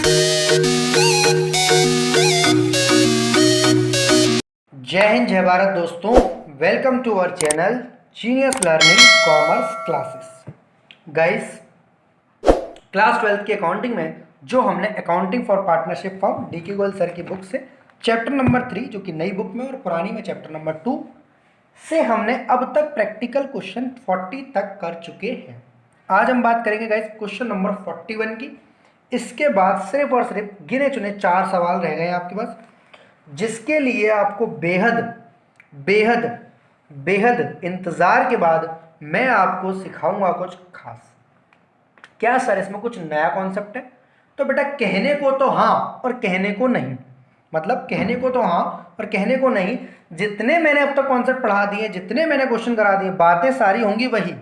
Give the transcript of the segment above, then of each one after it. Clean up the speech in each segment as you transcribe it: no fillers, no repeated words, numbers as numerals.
जय हिंद जय भारत दोस्तों, welcome to our channel genius learning commerce classes. Guys, class 12 की अकाउंटिंग में जो हमने accounting for partnership firm DK Goyal sir की बुक से चैप्टर नंबर 3 जो कि नई बुक में और पुरानी में चैप्टर नंबर 2 से हमने अब तक प्रैक्टिकल क्वेश्चन 40 तक कर चुके हैं। आज हम बात करेंगे गाइस क्वेश्चन नंबर 41 की। इसके बाद सिर्फ और सिर्फ गिने चुने 4 सवाल रह गए आपके पास, जिसके लिए आपको बेहद बेहद बेहद इंतज़ार के बाद मैं आपको सिखाऊंगा कुछ खास। क्या सर इसमें कुछ नया कॉन्सेप्ट है? तो बेटा कहने को तो हाँ और कहने को नहीं, मतलब कहने को तो हाँ और कहने को नहीं। जितने मैंने अब तक कॉन्सेप्ट पढ़ा दिए, जितने मैंने क्वेश्चन करा दिए, बातें सारी होंगी वही,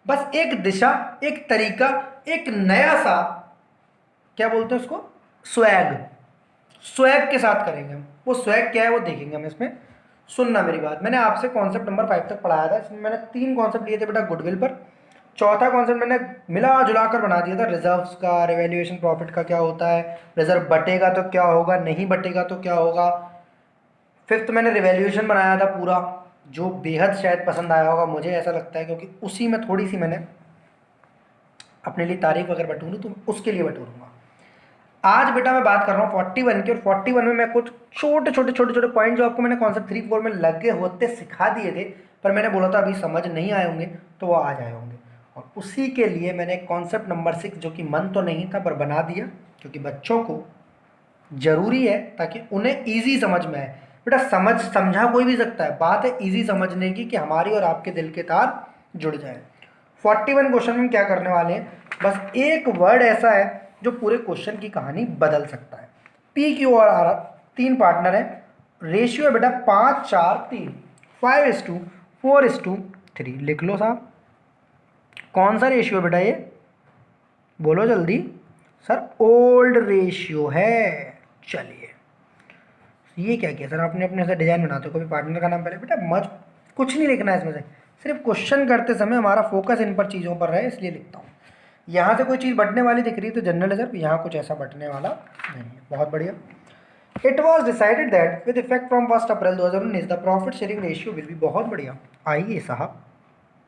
बस एक दिशा, एक तरीका, एक नया सा, क्या बोलते हैं उसको, स्वैग के साथ करेंगे हम। वो स्वैग क्या है वो देखेंगे हम इसमें। सुनना मेरी बात, मैंने आपसे कॉन्सेप्ट नंबर 5 तक पढ़ाया था। इसमें मैंने 3 कॉन्सेप्ट लिए थे बेटा गुडविल पर। चौथा कॉन्सेप्ट मैंने मिला जुला कर बना दिया था रिजर्व्स का, रिवैल्यूएशन प्रॉफिट का क्या होता है, रिजर्व बटेगा तो क्या होगा, नहीं बटेगा तो क्या होगा। फिफ्थ मैंने रिवैल्यूएशन बनाया था पूरा, जो बेहद शायद पसंद आया होगा, मुझे ऐसा लगता है, क्योंकि उसी में थोड़ी सी मैंने अपने लिए तारीफ अगर बटूरूँ तो उसके लिए बटूरूँगा। आज बेटा मैं बात कर रहा हूँ 41 की, और 41 में मैं कुछ छोटे पॉइंट जो आपको मैंने कॉन्सेप्ट 3-4 में लगे होते सिखा दिए थे, पर मैंने बोला था अभी समझ नहीं आए होंगे तो वो आज आए होंगे। और उसी के लिए मैंने कॉन्सेप्ट नंबर 6 जो कि मन तो नहीं था पर बना दिया, क्योंकि बच्चों को ज़रूरी है ताकि उन्हें ईजी समझ में आए। बेटा समझा कोई भी सकता है, बात है ईजी समझने की कि हमारी और आपके दिल के तार जुड़ जाए। 41 क्वेश्चन में क्या करने वाले हैं, बस एक वर्ड ऐसा है जो पूरे क्वेश्चन की कहानी बदल सकता है। पी क्यू और आर 3 पार्टनर है, रेशियो है बेटा 5-4-3, 5:4:3। लिख लो साहब, कौन सा रेशियो है बेटा ये, बोलो जल्दी। सर ओल्ड रेशियो है। चलिए, ये क्या किया सर आपने, अपने से डिजाइन बनाते हो कभी पार्टनर का नाम पहले। बेटा मत कुछ नहीं लिखना है इसमें से, सिर्फ क्वेश्चन करते समय हमारा फोकस इन पर चीज़ों पर रहे, इसलिए लिखता हूँ। यहाँ से कोई चीज़ बटने वाली दिख रही है तो जनरल रिजर्व, यहाँ कुछ ऐसा बटने वाला नहीं है। बहुत बढ़िया। It was decided that with effect from 1 April 2019 the profit sharing ratio will be. बहुत बढ़िया। आइए साहब,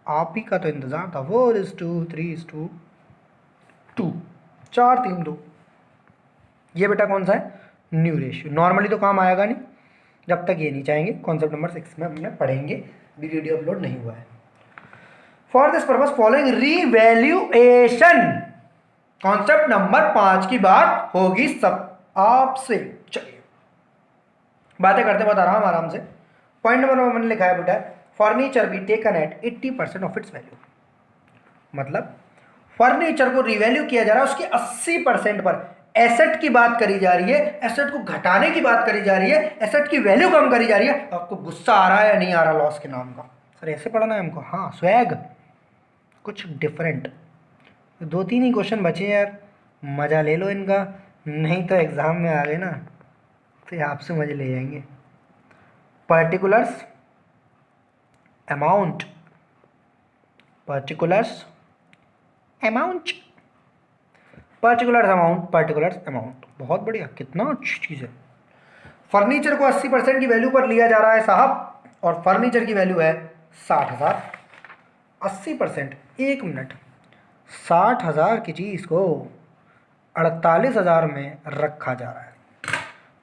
आप ही का तो इंतजार था। 4:3:2, 4:3:2। ये बेटा कौन सा है, न्यू रेशियो। नॉर्मली तो काम आएगा नहीं जब तक ये नहीं चाहेंगे। कॉन्सेप्ट नंबर 6 में हमने पढ़ेंगे, वीडियो अपलोड नहीं हुआ है। For this purpose following revaluation, concept number 5 की बात होगी सब आपसे। चलिए बातें करते बता रहा हूं आराम से। पॉइंट नंबर 1 मैंने लिखा है बेटा, furniture be taken at 80% of its value. मतलब फर्नीचर को रिवैल्यू किया जा रहा है उसकी 80% पर। एसेट की बात करी जा रही है, एसेट को घटाने की बात करी जा रही है, एसेट की वैल्यू कम करी जा रही है। आपको गुस्सा आ रहा है या नहीं आ रहा लॉस के नाम का? सर ऐसे पढ़ना है हमको? हाँ, स्वैग कुछ डिफरेंट। 2-3 ही क्वेश्चन बचे यार, मज़ा ले लो इनका, नहीं तो एग्ज़ाम में आ गए ना तो आपसे मज़े ले जाएंगे। Particulars amount, particulars amount, particulars amount, particulars amount. बहुत बढ़िया, कितना अच्छी चीज़ है। फर्नीचर को 80% की वैल्यू पर लिया जा रहा है साहब, और फर्नीचर की वैल्यू है 60,000। 80%, 1 मिनट, 60,000 की चीज़ को 48,000 में रखा जा रहा है।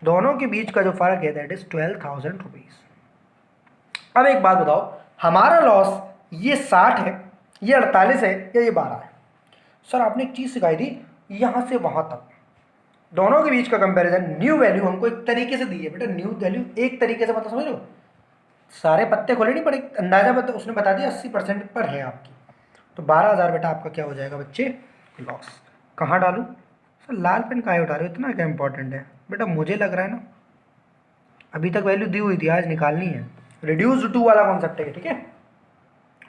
दोनों के बीच का जो फ़र्क है दैट इज़ 12,000 रुपीज़। अब एक बात बताओ, हमारा लॉस ये 60 है, ये 48 है, या ये 12 है? सर आपने एक चीज़ सिखाई थी, यहाँ से वहाँ तक दोनों के बीच का कंपैरिजन। न्यू वैल्यू हमको एक तरीके से दी है बेटा, न्यू वैल्यू एक तरीके से, मतलब समझ लो, सारे पत्ते खोले नहीं, पर एक अंदाजा बता, उसने बता दिया 80% पर है आपकी। तो 12,000 बेटा आपका क्या हो जाएगा बच्चे, लॉस। कहाँ डालूँ? सर लाल पेन काहे उठा रहे हो, इतना क्या इंपॉर्टेंट है? बेटा मुझे लग रहा है ना अभी तक वैल्यू दी हुई थी, आज निकालनी है। रिड्यूस्ड टू वाला कॉन्सेप्ट है, ठीक है?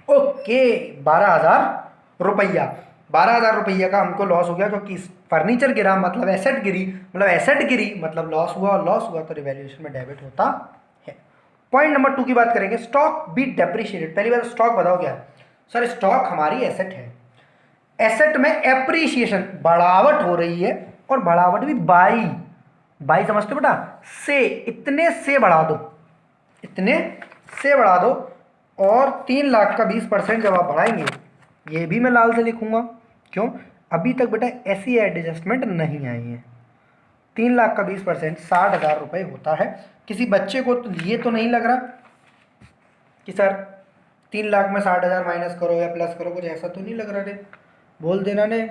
ओके, 12,000 रुपया, 12,000 रुपया का हमको लॉस हो गया, क्योंकि फर्नीचर गिरा मतलब एसेट गिरी, मतलब एसेट गिरी मतलब लॉस हुआ, और लॉस हुआ तो रिवैल्यूएशन में डेबिट होता है। पॉइंट नंबर 2 की बात करेंगे, स्टॉक बी डेप्रिशिएटेड। पहली बात स्टॉक बताओ क्या है? सर स्टॉक हमारी एसेट है, एसेट में एप्रिसिएशन बढ़ावट हो रही है, और बढ़ावट भी बाई, बाई समझते हो बेटा, से, इतने से बढ़ा दो, इतने से बढ़ा दो, और 3 लाख का 20% जब आप बढ़ाएंगे, ये भी मैं लाल से लिखूंगा, क्यों, अभी तक बेटा ऐसी एडजस्टमेंट नहीं आई है। 3 लाख का 20% 60,000 रुपये होता है। किसी बच्चे को तो ये तो नहीं लग रहा कि सर 3 लाख में 60,000 माइनस करो या प्लस करो, कुछ ऐसा तो नहीं लग रहा रे, बोल देना ने।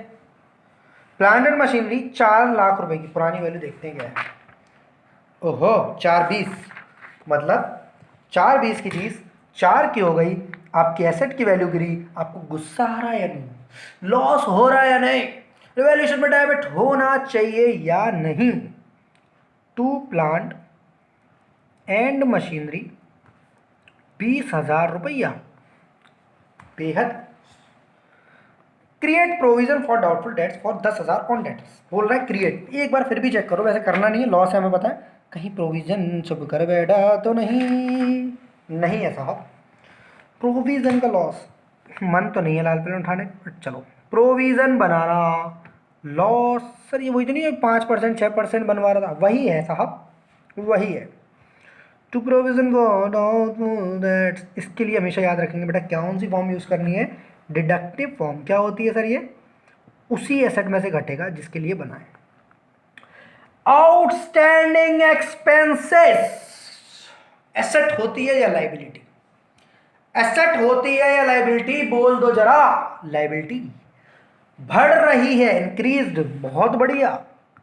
प्लांट एंड मशीनरी 4 लाख रुपए की, पुरानी वैल्यू देखते हैं क्या है। ओहो 420, मतलब 420 की चीज़ 4 की हो गई, आपकी एसेट की वैल्यू गिरी, आपको गुस्सा आ रहा है या नहीं, लॉस हो रहा है या नहीं, रिवैल्यूएशन में डेबिट होना चाहिए या नहीं। टू प्लांट एंड मशीनरी 20,000 रुपया, बेहद। Create provision for doubtful debts for 10,000 on debts, बोल रहा है क्रिएट, एक बार फिर भी चेक करो, वैसे करना नहीं है, लॉस है हमें पता है, कहीं प्रोविजन छुप कर बैठा तो नहीं है साहब। प्रोविजन का लॉस मन तो नहीं है लाल पेन उठाने, बट चलो प्रोविजन बनाना, लॉस सर ये वही तो नहीं है 5% 6% बनवा रहा था, वही है साहब, वही है। टू प्रोविजन दैट, इसके लिए हमेशा याद रखेंगे बेटा कौन सी फॉर्म यूज़ करनी है, डिडक्टिव फॉर्म। क्या होती है सर ये, उसी एसेट में से घटेगा जिसके लिए बना है। आउटस्टैंडिंग एक्सपेंसेस, एसेट होती है या लाइबिलिटी, एसेट होती है या लाइबिलिटी, बोल दो जरा, लाइबिलिटी। बढ़ रही है, इंक्रीज्ड, बहुत बढ़िया,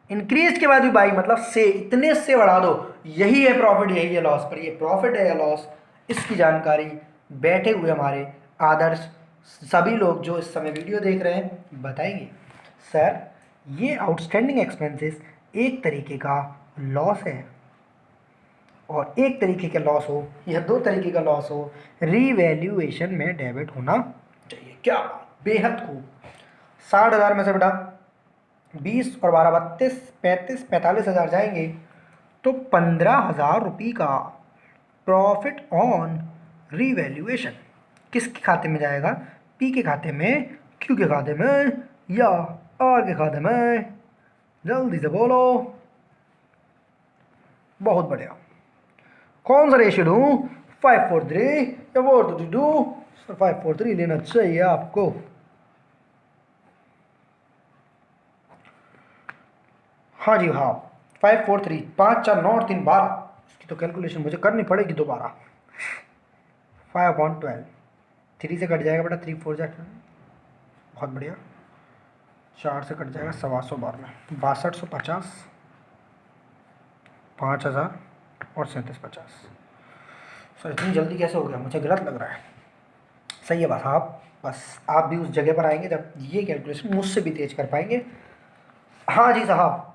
इंक्रीज के बाद भी बाई, मतलब से, इतने से बढ़ा दो, यही है प्रॉफिट, यही है लॉस। पर ये प्रॉफिट है या लॉस, इसकी जानकारी बैठे हुए हमारे आदर्श सभी लोग जो इस समय वीडियो देख रहे हैं बताएंगे। सर ये आउटस्टैंडिंग एक्सपेंसेस एक तरीके का लॉस है, और एक तरीके का लॉस हो या 2 तरीके का लॉस हो, रीवैल्यूएशन में डेबिट होना चाहिए। क्या बेहद खूब। 60,000 में से बेटा 20 और 12 32 35 45,000 जाएंगे, तो 15,000 रुपये का प्रॉफिट ऑन रीवैल्यूएशन किसके खाते में जाएगा, पी के खाते में, क्यू के खाते में, या आर के खाते में, जल्दी से बोलो। बहुत बढ़िया, कौन सा रेशियो दूँ, 543 या 432, सर 543 लेना चाहिए आपको। हाँ जी हाँ, 543, 5 4 9 और 3 12, इसकी तो कैलकुलेशन मुझे करनी पड़ेगी दोबारा। 5/12, 3 से कट जाएगा बेटा, 3 4 जाएगा, बहुत बढ़िया, 4 से कट जाएगा 1,212 में, 6250, 5,000 और 3750। सर इतनी जल्दी कैसे हो गया, मुझे गलत लग रहा है। सही है बस, आप आप भी उस जगह पर आएंगे जब ये कैलकुलेशन मुझसे भी तेज कर पाएंगे। हाँ जी साहब,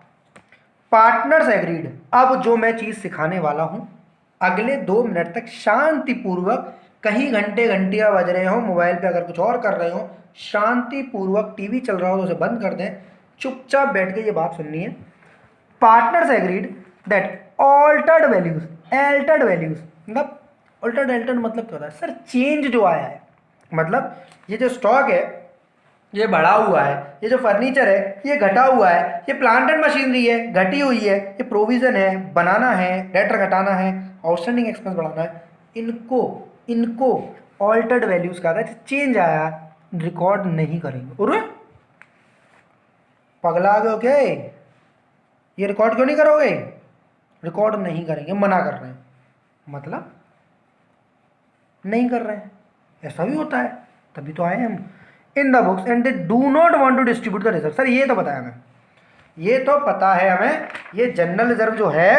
पार्टनर्स एग्रीड। अब जो मैं चीज़ सिखाने वाला हूँ, अगले 2 मिनट तक शांतिपूर्वक, कहीं घंटे घंटियाँ बज रहे हो, मोबाइल पे अगर कुछ और कर रहे हो, शांतिपूर्वक, टीवी चल रहा हो तो उसे बंद कर दें, चुपचाप बैठ के ये बात सुननी है। Partners agreed that altered values, altered values, मतलब अल्टर्ड मतलब क्या होता है सर, चेंज जो आया है, मतलब ये जो स्टॉक है ये बढ़ा हुआ है, ये जो फर्नीचर है ये घटा हुआ है, ये प्लांट एंड मशीनरी है घटी हुई है, ये प्रोविजन है बनाना है, डेटर घटाना है, आउटस्टैंडिंग एक्सपेंस बढ़ाना है, इनको ऑल्टर्ड वैल्यूज का चेंज आया, रिकॉर्ड नहीं करेंगे। अरे पगला गए क्या, ये रिकॉर्ड क्यों नहीं करोगे, रिकॉर्ड नहीं करेंगे, मना कर रहे हैं, मतलब नहीं कर रहे हैं, ऐसा भी होता है, तभी तो आए हम। In the books and they do not want to distribute the reserve, sir ये तो पता है हमें, ये तो पता है हमें, ये जनरल रिजर्व जो है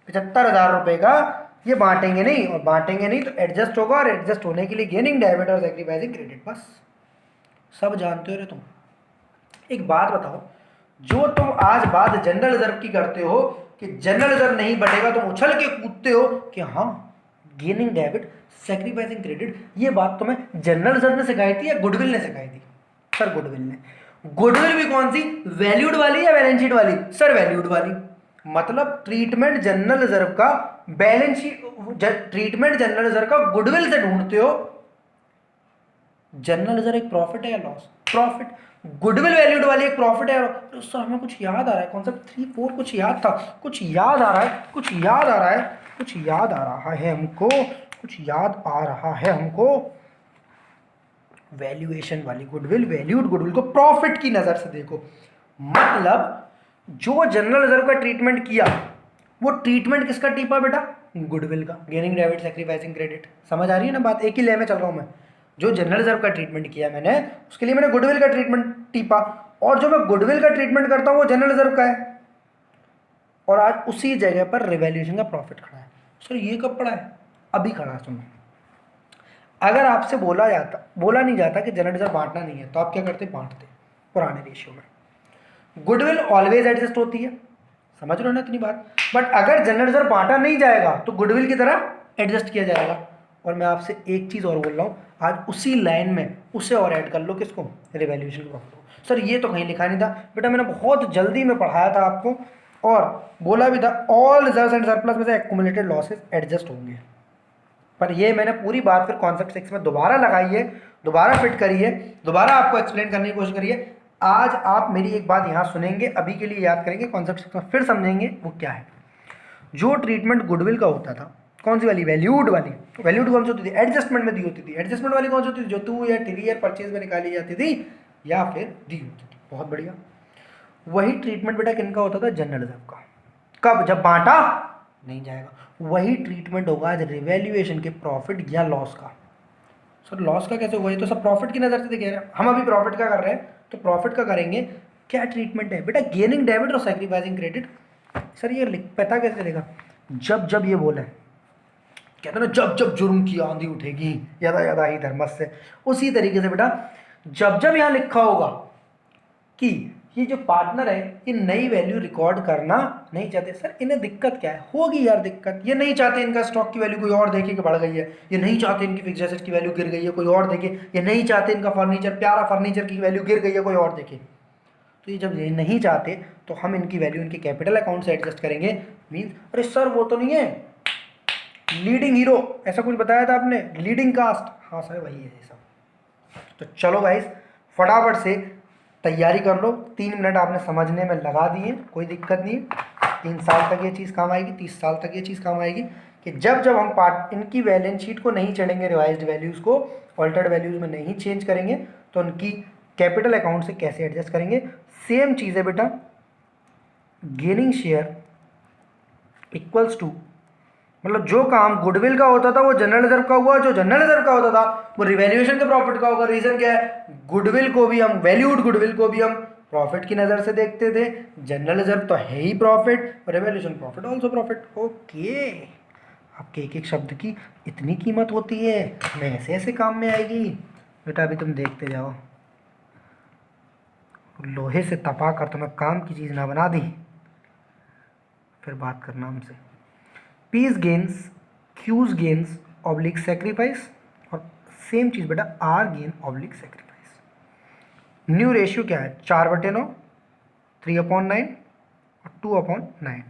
75,000 रुपये का, ये बांटेंगे नहीं, और बांटेंगे नहीं तो एडजस्ट होगा, और एडजस्ट होने के लिए गेनिंग डेबिट और सैक्रिफाइसिंग क्रेडिट, बस सब जानते हो रे तुम। एक बात बताओ, जो तुम आज बात जनरल रिजर्व की करते हो कि जनरल रिजर्व नहीं बढ़ेगा, तुम उछल के कूदते हो कि हाँ गेनिंग डेबिट सैक्रिफाइसिंग क्रेडिट, ये बात तुम्हें जनरल रिजर्व ने सिखाई थी या गुडविल ने सिखाई थी, सर गुडविल ने। गुडविल भी कौन सी, वैल्यूड वाली या बैलेंस शीट वाली, सर वैल्यूड वाली, मतलब ट्रीटमेंट जनरल रिजर्व का balance sheet, treatment general reserve का गुडविल से ढूंढते हो। जनरल रिजर्व एक प्रॉफिट है या लॉस, प्रॉफिट, गुडविल वैल्यूड वाली एक प्रॉफिट है। और सर हमें कुछ याद आ रहा है, कॉन्सेप्ट 3 4 कुछ याद था, कुछ याद आ रहा है, कुछ याद आ रहा है, कुछ याद आ रहा है हमको, कुछ याद आ रहा है हमको। वैल्यूएशन वाली गुडविल, वैल्यूड गुडविल को प्रॉफिट की नजर से देखो। मतलब जो जनरल रिजर्व का ट्रीटमेंट किया, वो ट्रीटमेंट किसका टीपा बेटा? गुडविल का। Gaining debit, sacrificing credit. समझ आ रही है ना बात? एक ही ले में चल रहा हूं मैं। जो जनरल रिजर्व का ट्रीटमेंट किया मैंने, उसके लिए मैंने गुडविल का ट्रीटमेंट टीपा, और जो मैं गुडविल का ट्रीटमेंट करता हूं वो जनरल रिजर्व का है। और आज उसी जगह पर रिवैल्यूएशन का प्रॉफिट खड़ा है। सर ये कब पड़ा है? अभी खड़ा है, सुनो। अगर आपसे बोला नहीं जाता कि जनरल रिजर्व बांटना नहीं है, तो आप क्या करते? बांटते पुराने रेशियो में। गुडविल ऑलवेज एडजस्ट होती है, समझ रहे हो ना इतनी बात? बट अगर जनरल रिजर्व बांटा नहीं जाएगा तो गुडविल की तरह एडजस्ट किया जाएगा। और मैं आपसे एक चीज और बोल रहा हूं, आज उसी लाइन में उसे और ऐड कर लो, किसको? रिवैल्यूएशन प्रॉफिट को। सर ये तो कहीं लिखा नहीं था बेटा, मैंने बहुत जल्दी में पढ़ाया था आपको, और बोला भी था ऑल रिजर्व्स एंड सरप्लस में से एक्युमुलेटेड लॉसेस एडजस्ट होंगे। पर ये मैंने पूरी बात फिर कॉन्सेप्ट 6 में दोबारा लगाई है, दोबारा फिट करी है, दोबारा आपको एक्सप्लेन करने की कोशिश करी है। आज आप मेरी एक बात यहाँ सुनेंगे, अभी के लिए याद करेंगे, कॉन्सेप्ट 6 में फिर समझेंगे वो क्या है। जो ट्रीटमेंट गुडविल का होता था, कौन सी वाली? वैल्यूड वाली। वैल्यूड कौन सी होती थी? एडजस्टमेंट में दी होती थी। एडजस्टमेंट वाली कौन सी होती थी? जो टू या थ्री ईयर परचेज में निकाली जाती थी या फिर दी होती थी। बहुत बढ़िया। वही ट्रीटमेंट बेटा किनका होता था? जनरल रिजर्व का। कब? जब बांटा नहीं जाएगा। वही ट्रीटमेंट होगा आज रिवैल्यूएशन के प्रॉफिट या लॉस का। सर लॉस का कैसे होगा? ये तो सब प्रॉफिट की नजर से देख रहे हैं। हम अभी प्रॉफिट का कर रहे हैं, तो प्रॉफिट का करेंगे। क्या ट्रीटमेंट है बेटा? गेनिंग डेबिट और सैक्रिफाइसिंग क्रेडिट। सर ये पता कैसे चलेगा? जब जब ये बोले, कहते हैं ना, जब जब जुर्म की आंधी उठेगी यदा यदा ही धर्मस्य, उसी तरीके से बेटा जब जब यहाँ लिखा होगा कि ये जो पार्टनर है ये नई वैल्यू रिकॉर्ड करना नहीं चाहते, सर इन्हें दिक्कत क्या है? होगी यार दिक्कत। ये नहीं चाहते इनका स्टॉक की वैल्यू कोई और देखे कि बढ़ गई है, ये नहीं चाहते इनकी फिक्स्ड एसेट की वैल्यू गिर गई है कोई और देखे, ये नहीं चाहते इनका फर्नीचर, प्यारा फर्नीचर की वैल्यू गिर गई है कोई और देखे। तो ये जब ये नहीं चाहते तो हम इनकी वैल्यू इनके कैपिटल अकाउंट से एडजस्ट करेंगे। मीन्स अरे सर वो तो नहीं है लीडिंग हीरो, ऐसा कुछ बताया था आपने, लीडिंग कास्ट। हाँ सर वही है ये सब। तो चलो गाइस फटाफट से तैयारी कर लो। 3 मिनट आपने समझने में लगा दिए, कोई दिक्कत नहीं। 3 साल तक ये चीज़ काम आएगी, 30 साल तक ये चीज़ काम आएगी कि जब जब हम इनकी बैलेंस शीट को नहीं चढ़ेंगे, रिवाइज्ड वैल्यूज़ को ऑल्टर्ड वैल्यूज़ में नहीं चेंज करेंगे, तो उनकी कैपिटल अकाउंट से कैसे एडजस्ट करेंगे। सेम चीज़ है बेटा, गेनिंग शेयर इक्वल्स टू, मतलब जो काम गुडविल का होता था वो जनरल रिजर्व का हुआ, जो जनरल रिजर्व का होता था वो रिवैल्यूएशन के प्रॉफिट का होगा। रीजन क्या है? गुडविल को भी हम, वैल्यूड गुडविल को भी हम प्रॉफिट की नज़र से देखते थे। जनरल रिजर्व तो है ही प्रॉफिट, और revaluation profit also profit. Okay, आपके एक एक शब्द की इतनी कीमत होती है, हमें ऐसे ऐसे काम में आएगी बेटा। अभी तुम देखते जाओ, लोहे से तपा कर तुम्हें काम की चीज़ ना बना दी, फिर बात करना हमसे। P's gains, Q's gains oblique sacrifice, और सेम चीज़ बेटा R gain oblique sacrifice. New ratio क्या है? 4/9, 3/9 और 2/9।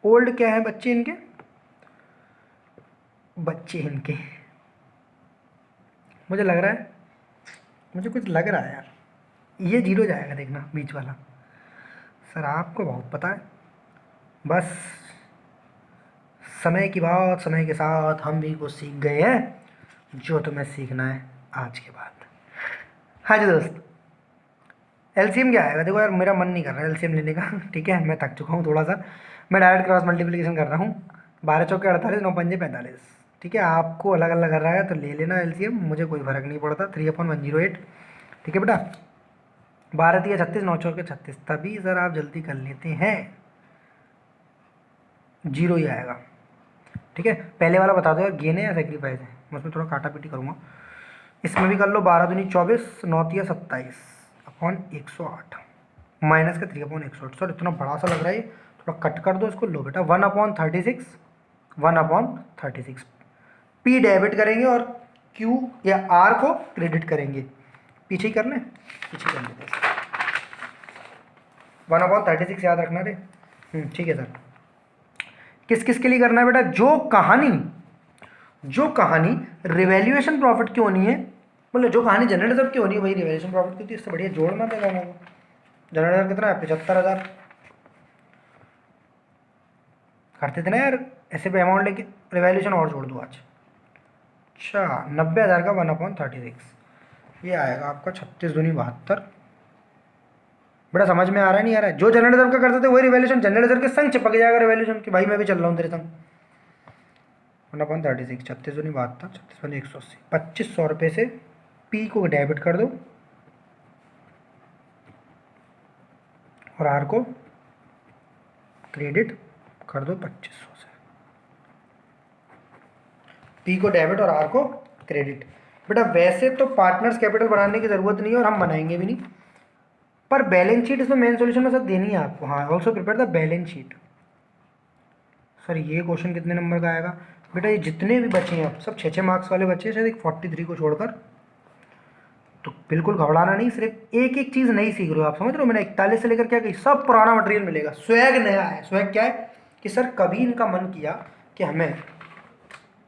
ओल्ड क्या है बच्चे इनके? मुझे लग रहा है, मुझे कुछ लग रहा है यार, ये 0 जाएगा, देखना बीच वाला। सर आपको बहुत पता है, बस समय की बात, समय के साथ हम भी कुछ सीख गए हैं जो तुम्हें सीखना है आज के बाद। हाँ जी दोस्त, एलसीएम क्या आएगा? देखो यार मेरा मन नहीं कर रहा है एलसीएम लेने का, ठीक है, मैं थक चुका हूँ थोड़ा सा। मैं डायरेक्ट क्रॉस मल्टीप्लिकेशन कर रहा हूँ। 12 चौके 48, 9 पंजे 45, ठीक है। आपको अलग अलग कर रहा है तो ले लेना एलसीएम, मुझे कोई फर्क नहीं पड़ता। 3/108, ठीक है बेटा। 12 3 36, 9 चौके 36। तभी सर आप जल्दी कर लेते हैं, 0 ही आएगा, ठीक है। पहले वाला बता दो यार, गेन है या सेक्रीफाइस है? मैं उसमें थोड़ा काटा पीटी करूँगा। इसमें भी कर लो, 12 दूनी 24, 9 तिया 27 अपॉन 108 माइनस का 3/108। सर इतना बड़ा सा लग रहा है, थोड़ा कट कर दो इसको। लो बेटा 1/36, 1/36। पी डेबिट करेंगे और क्यू या आर को क्रेडिट करेंगे। पीछे ही कर लें, पीछे कर लेते हैं। 1/36 याद रखना रे, ठीक है सर। किस किस के लिए करना है बेटा? जो कहानी रिवैल्यूएशन प्रॉफिट की होनी है मतलब जो कहानी जनरल रिजर्व की होनी है वही रिवैल्यूएशन प्रॉफिट की होती है, इससे बढ़िया जोड़ना देगा हमको। जनरल रिजर्व कितना है, 75,000 करते थे ना यार ऐसे पे अमाउंट लेके, रिवैल्यूएशन और जोड़ दो आज। अच्छा 90,000 का 1/36 ये आएगा आपका 36 दूनी 72। बड़ा समझ में आ रहा है नहीं आ रहा है, जो जनरल रिजर्व का करते थे वही रिवैल्यूएशन जनरल रिजर्व के संग चिपक जाएगा रिवैल्यूएशन कि भाई मैं भी चल रहा हूँ तेरे संग। 1/36 36 दूनी 72 36 दूनी 180 2500 रुपये से पी को डेबिट कर दो और आर को क्रेडिट कर दो 2500 से। पी को डेबिट और आर को क्रेडिट। बेटा वैसे तो पार्टनर्स कैपिटल बनाने की ज़रूरत नहीं है और हम बनाएंगे भी नहीं, पर बैलेंस शीट इसमें मेन सॉल्यूशन में सब देनी है आपको। हाँ also prepare the balance sheet. Sir ये क्वेश्चन कितने नंबर का आएगा बेटा, ये जितने भी बचे हैं अब सब 6-6 मार्क्स वाले बच्चे हैं शायद, एक 43 को छोड़कर। तो बिल्कुल घबराना नहीं, सिर्फ एक एक चीज़ नई सीख रहे हो आप, समझ रहे हो। मैंने 41 से लेकर क्या कही, सब पुराना मटेरियल मिलेगा, स्वैग नया है। स्वैग क्या है कि सर कभी इनका मन किया कि हमें,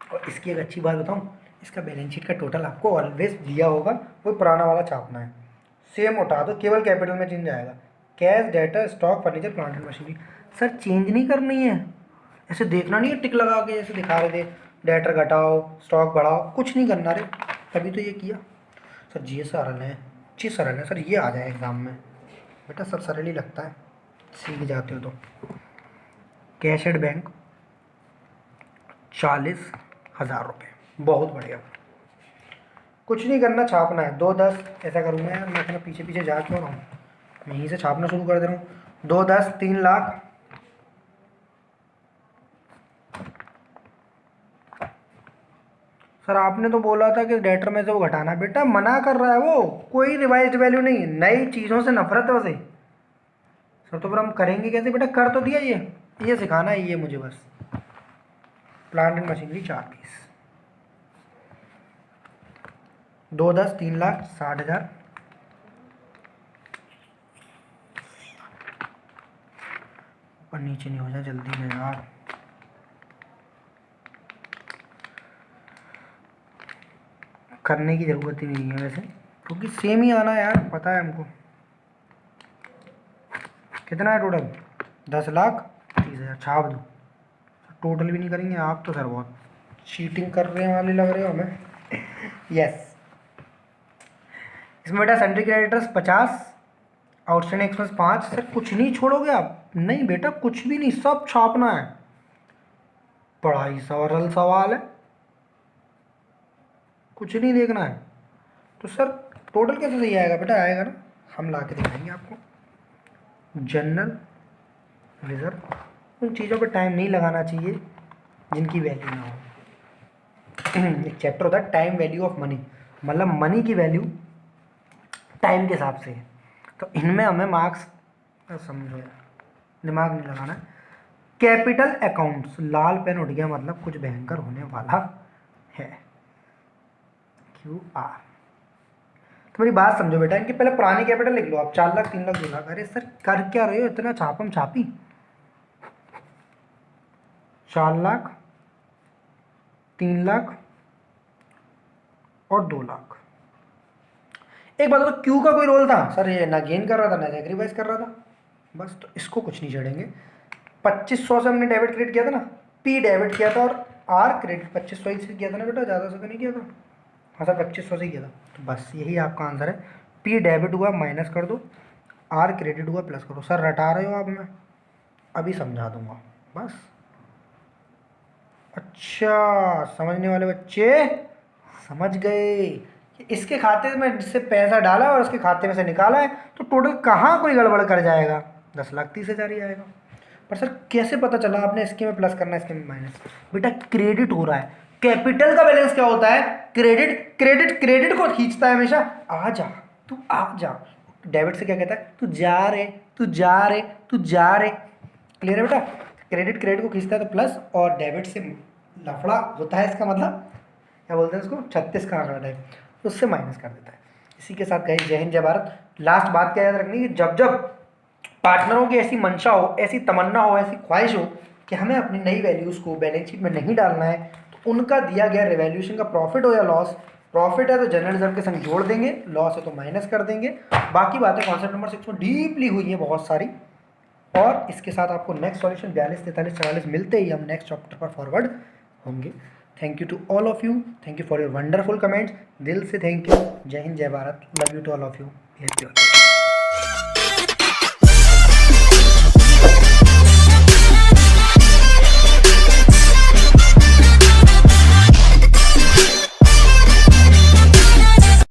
और इसकी एक अच्छी बात बताऊं, इसका बैलेंस शीट का टोटल आपको ऑलवेज दिया होगा, वो पुराना वाला छापना है, सेम उठा दो, केवल कैपिटल में चेंज आएगा। Cash, data, stock, furniture, plant and machinery. Sir change नहीं करनी है, ऐसे देखना नहीं है टिक लगा के जैसे दिखा रहे थे, डेटर घटाओ स्टॉक बढ़ाओ, कुछ नहीं करना रे। तभी तो ये किया। सर जी सरल है, अच्छी सरल है सर, ये आ जाए एग्जाम में। बेटा सब सरल ही लगता है, सीख जाते हो तो। कैश एट बैंक 40,000 रुपये, बहुत बढ़िया। कुछ नहीं करना, छापना है 2-10। ऐसा करूँगा यार मैं, अपना पीछे पीछे जा क्यों रहा हूँ, मैं यहीं से छापना शुरू कर दे रहा हूँ। 2-10 3 लाख, सर आपने तो बोला था कि डेटर में से वो घटाना। बेटा मना कर रहा है वो, कोई रिवाइज्ड वैल्यू नहीं, नई चीज़ों से नफरत है उसे। सर तो फिर हम करेंगे कैसे बेटा, कर तो दिया, ये सिखाना है ये मुझे बस। Plant and machinery 4 P's, 2-10 3,60,000। ऊपर नीचे नहीं हो जाए जल्दी में यार। करने की ज़रूरत ही नहीं है वैसे, क्योंकि सेम ही आना है यार, पता है हमको। कितना है टोटल, 10,30,000। छाप दो, टोटल भी नहीं करेंगे आप तो सर, बहुत चीटिंग कर रहे हैं वाले लग रहे हो हमें। यस इसमें बेटा sundry creditors 50, outstanding expense 5। Sir कुछ नहीं छोड़ोगे आप, नहीं बेटा कुछ भी नहीं, सब छापना है। बड़ा ही सरल सवाल है, कुछ नहीं देखना है। तो सर टोटल कैसे सही आएगा बेटा, आएगा ना, हम ला के दिखाएंगे आपको। जनरल रिजर्व, उन चीज़ों पर टाइम नहीं लगाना चाहिए जिनकी वैल्यू ना हो। एक चैप्टर होता है टाइम वैल्यू ऑफ मनी, मतलब मनी की वैल्यू टाइम के हिसाब से है। तो इनमें हमें मार्क्स, समझो दिमाग नहीं लगाना है। कैपिटल अकाउंट्स, लाल पेन उठ गया, मतलब कुछ भयंकर होने वाला है। QR, तो मेरी बात समझो बेटा, इनके पहले पुरानी कैपिटल लिख लो आप, 4 लाख 3 लाख 2 लाख। अरे सर कर क्या रहे हो, इतना छापम छापी। 4 लाख 3 लाख और 2 लाख। एक बात तो क्यू का कोई रोल था सर, ये ना गेन कर रहा था ना सेक्रीफाइस कर रहा था, बस। तो इसको कुछ नहीं छेड़ेंगे। 2500 से हमने डेबिट क्रेडिट किया था ना, पी डेबिट किया था और आर क्रेडिट 2500 से किया था ना बेटा, ज़्यादा से तो नहीं किया था। हाँ सर 2500 से किया था, तो बस यही आपका आंसर है। पी डेबिट हुआ माइनस कर दो, आर क्रेडिट हुआ प्लस करो। सर रटा रहे हो आप, मैं अभी समझा दूंगा बस। अच्छा समझने वाले बच्चे समझ गए कि इसके खाते में जिससे पैसा डाला और उसके खाते में से निकाला है, तो टोटल कहाँ कोई गड़बड़ कर जाएगा, 10,30,000 ही आएगा। पर सर कैसे पता चला आपने इसके में प्लस करना है इसके में माइनस। बेटा क्रेडिट हो रहा है, कैपिटल का बैलेंस क्या होता है, क्रेडिट। क्रेडिट क्रेडिट को खींचता है हमेशा, आ जा तू आ जा। डेबिट से क्या कहता है, तू जा रे तू जा रे तू जा रे। क्लियर है बेटा, क्रेडिट क्रेडिट को खींचता है तो प्लस, और डेबिट से लफड़ा होता है, इसका मतलब क्या बोलते हैं उसको, 36 का आंकड़ा टाइप, उससे माइनस कर देता है। इसी के साथ कहीं जय हिंद जय भारत। लास्ट बात क्या याद रखनी है, जब जब पार्टनरों की ऐसी मंशा हो, ऐसी तमन्ना हो, ऐसी ख्वाहिश हो कि हमें अपनी नई वैल्यूज़ को बैलेंस शीट में नहीं डालना है, तो उनका दिया गया रिवैल्यूएशन का प्रॉफिट हो या लॉस प्रॉफिट है तो जनरल रिजर्व के संग जोड़ देंगे, लॉस है तो माइनस कर देंगे। बाकी बातें कॉन्सेप्ट नंबर 6 में डीपली हुई हैं बहुत सारी। और इसके साथ आपको नेक्स्ट सॉल्यूशन 42, 43, 44 मिलते ही हम नेक्स्ट चैप्टर पर फॉरवर्ड होंगे। Thank you to all of you, thank you for your wonderful comments, दिल से थैंक यू। जय हिंद, जय Bharat, love you to all of you.